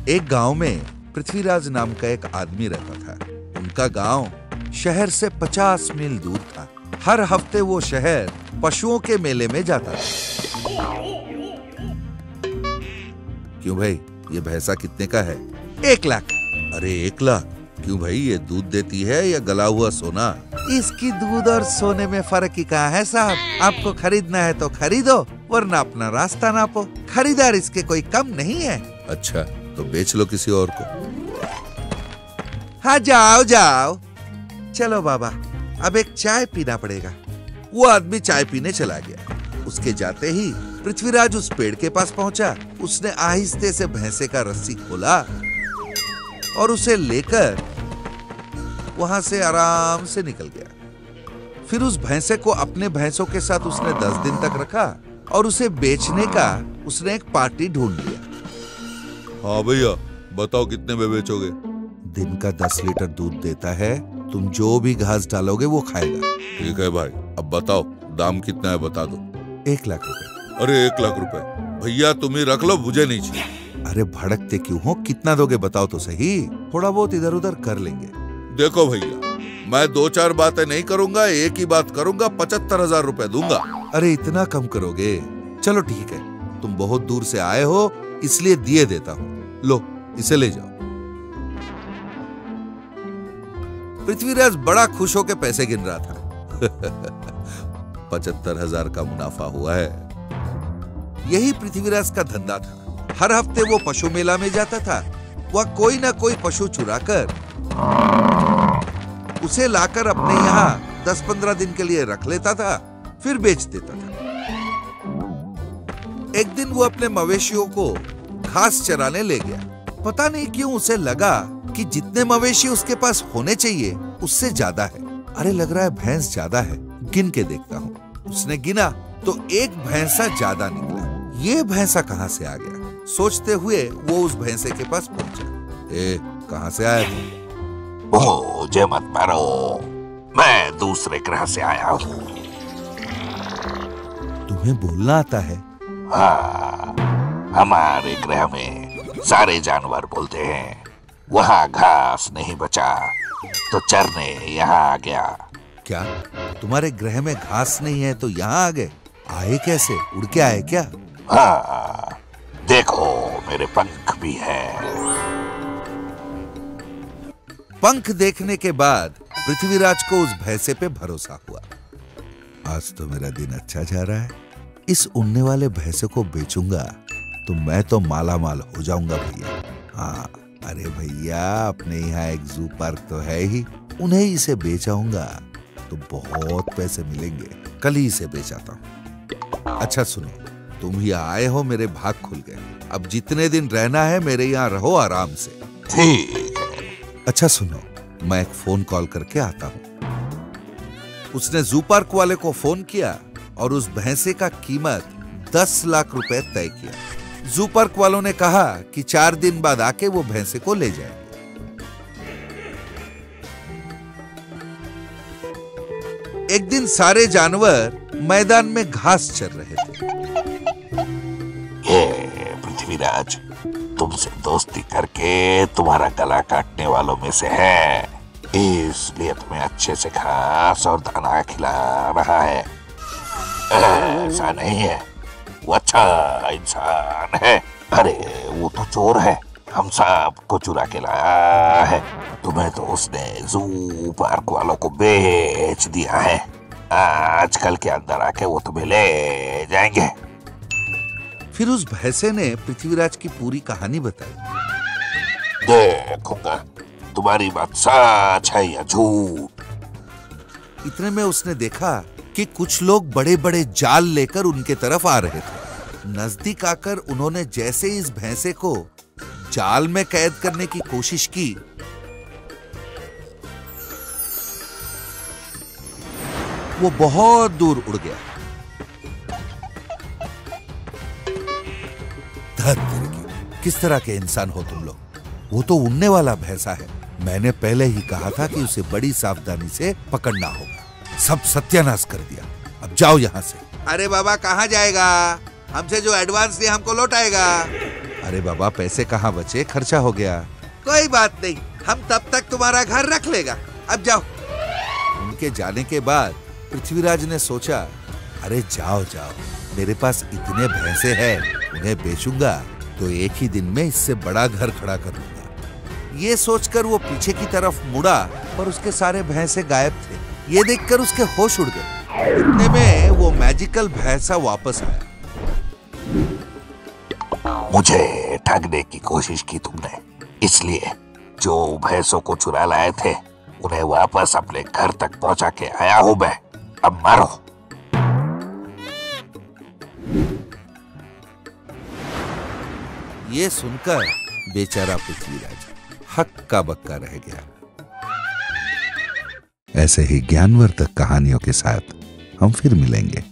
एक गांव में पृथ्वीराज नाम का एक आदमी रहता था। उनका गांव शहर से 50 मील दूर था। हर हफ्ते वो शहर पशुओं के मेले में जाता था। क्यों भाई, ये भैंसा कितने का है? 1 लाख। अरे 1 लाख? क्यों भाई, ये दूध देती है या गला हुआ सोना? इसकी दूध और सोने में फर्क ही कहाँ है साहब। आपको खरीदना है तो खरीदो, वरना अपना रास्ता नापो। खरीदार इसके कोई कम नहीं है। अच्छा, तो बेच लो किसी और को। हाँ जाओ जाओ। चलो बाबा, अब एक चाय पीना पड़ेगा। वो आदमी चाय पीने चला गया। उसके जाते ही पृथ्वीराज उस पेड़ के पास पहुंचा। उसने आहिस्ते से भैंसे का रस्सी खोला और उसे लेकर वहां से आराम से निकल गया। फिर उस भैंसे को अपने भैंसों के साथ उसने 10 दिन तक रखा और उसे बेचने का उसने एक पार्टी ढूंढ लिया। हाँ भैया, बताओ कितने में बेचोगे? दिन का 10 लीटर दूध देता है, तुम जो भी घास डालोगे वो खाएगा। ठीक है भाई, अब बताओ दाम कितना है, बता दो। 1 लाख रुपए। अरे 1 लाख रुपए भैया, तुम ही रख लो, मुझे नहीं चाहिए। अरे भड़कते क्यों हो, कितना दोगे बताओ तो सही। थोड़ा बहुत इधर उधर कर लेंगे। देखो भैया, मैं 2-4 बातें नहीं करूंगा, एक ही बात करूंगा। 75,000 रुपए दूंगा। अरे इतना कम करोगे? चलो ठीक है, तुम बहुत दूर से आए हो इसलिए दिए देता हूँ। लो, इसे ले जाओ। पृथ्वीराज बड़ा खुश होकर पैसे गिन रहा था। 75,000 का मुनाफा हुआ है। यही पृथ्वीराज का धंधा था। हर हफ्ते वो पशु मेला में जाता था। वह कोई ना कोई पशु चुराकर उसे लाकर अपने यहाँ 10-15 दिन के लिए रख लेता था, फिर बेच देता था। एक दिन वो अपने मवेशियों को घास चराने ले गया। पता नहीं क्यों उसे लगा कि जितने मवेशी उसके पास होने चाहिए उससे ज्यादा है। अरे लग रहा है भैंस ज्यादा है, गिन के देखता हूँ। उसने गिना तो एक भैंसा ज्यादा निकला। ये भैंसा कहाँ से आ गया? सोचते हुए वो उस भैंसे के पास पहुंचा। ए, कहाँ से आया तू? मुझे मत मारो, मैं दूसरे ग्रह से आया हूँ। तुम्हें बोलना आता है? हाँ, हमारे ग्रह में सारे जानवर बोलते हैं। वहाँ घास नहीं बचा तो चरने यहाँ आ गया। क्या तुम्हारे ग्रह में घास नहीं है तो यहाँ आ गए? आए कैसे? उड़ के आए क्या? हाँ, देखो मेरे पंख भी हैं। पंख देखने के बाद पृथ्वीराज को उस भैंसे पे भरोसा हुआ। आज तो मेरा दिन अच्छा जा रहा है। इस उड़ने वाले भैंसे को बेचूंगा तो मैं तो माला माल हो जाऊंगा भैया। हाँ, अरे भैया, अपने यहाँ एक जू पार्क तो है ही, उन्हें इसे बेच आऊंगा तो बहुत पैसे मिलेंगे। कल ही इसे बेच आता हूँ। अच्छा सुनो, तुम ही आए हो, मेरे भाग खुल गए। अब जितने दिन रहना है मेरे यहाँ रहो आराम से। ठीक है। अच्छा सुनो, मैं एक फोन कॉल करके आता हूँ। उसने जू पार्क वाले को फोन किया और उस भैंसे का कीमत 10 लाख रुपए तय किया। जू पार्क वालों ने कहा कि 4 दिन बाद आके वो भैंसे को ले जाए। एक दिन सारे जानवर मैदान में घास चर रहे थे। ये पृथ्वीराज तुमसे दोस्ती करके तुम्हारा गला काटने वालों में से है, इसलिए तुम्हें अच्छे से घास और दाना खिला रहा है। ऐसा नहीं है, वो अच्छा इंसान है। अरे वो तो चोर है, हम सबको चुरा के लाया है। तुम्हें तो उसने जू पार्क वालों को बेच दिया है। आजकल के अंदर आके वो तुम्हें ले जाएंगे। फिर उस भैंसे ने पृथ्वीराज की पूरी कहानी बताई। देखूंगा तुम्हारी बात सच है या झूठ। इतने में उसने देखा कि कुछ लोग बड़े बड़े जाल लेकर उनके तरफ आ रहे थे। नजदीक आकर उन्होंने जैसे इस भैंसे को जाल में कैद करने की कोशिश की, वो बहुत दूर उड़ गया। किस तरह के इंसान हो तुम लोग? वो तो उड़ने वाला भैंसा है। मैंने पहले ही कहा था कि उसे बड़ी सावधानी से पकड़ना होगा। सब सत्यानाश कर दिया। अब जाओ यहाँ से। अरे बाबा, कहाँ जाएगा? हमसे जो एडवांस दिया हमको लौटाएगा। अरे बाबा, पैसे कहाँ बचे, खर्चा हो गया। कोई बात नहीं, हम तब तक तुम्हारा घर रख लेगा, अब जाओ। उनके जाने के बाद पृथ्वीराज ने सोचा, अरे जाओ जाओ, मेरे पास इतने भैंसे हैं, उन्हें बेचूंगा तो एक ही दिन में इससे बड़ा घर खड़ा कर लूंगा। ये सोचकर वो पीछे की तरफ मुड़ा, पर उसके सारे भैंसे गायब थे। ये देखकर उसके होश उड़ गए। इतने में वो मैजिकल भैंसा वापस आया। मुझे ठगने की कोशिश की तुमने, इसलिए जो भैंसों को चुरा लाए थे उन्हें वापस अपने घर तक पहुंचा के आया हूं मैं। अब मारो। ये सुनकर बेचारा पृथ्वीराज हक्का बक्का रह गया। ऐसे ही ज्ञानवर्धक कहानियों के साथ हम फिर मिलेंगे।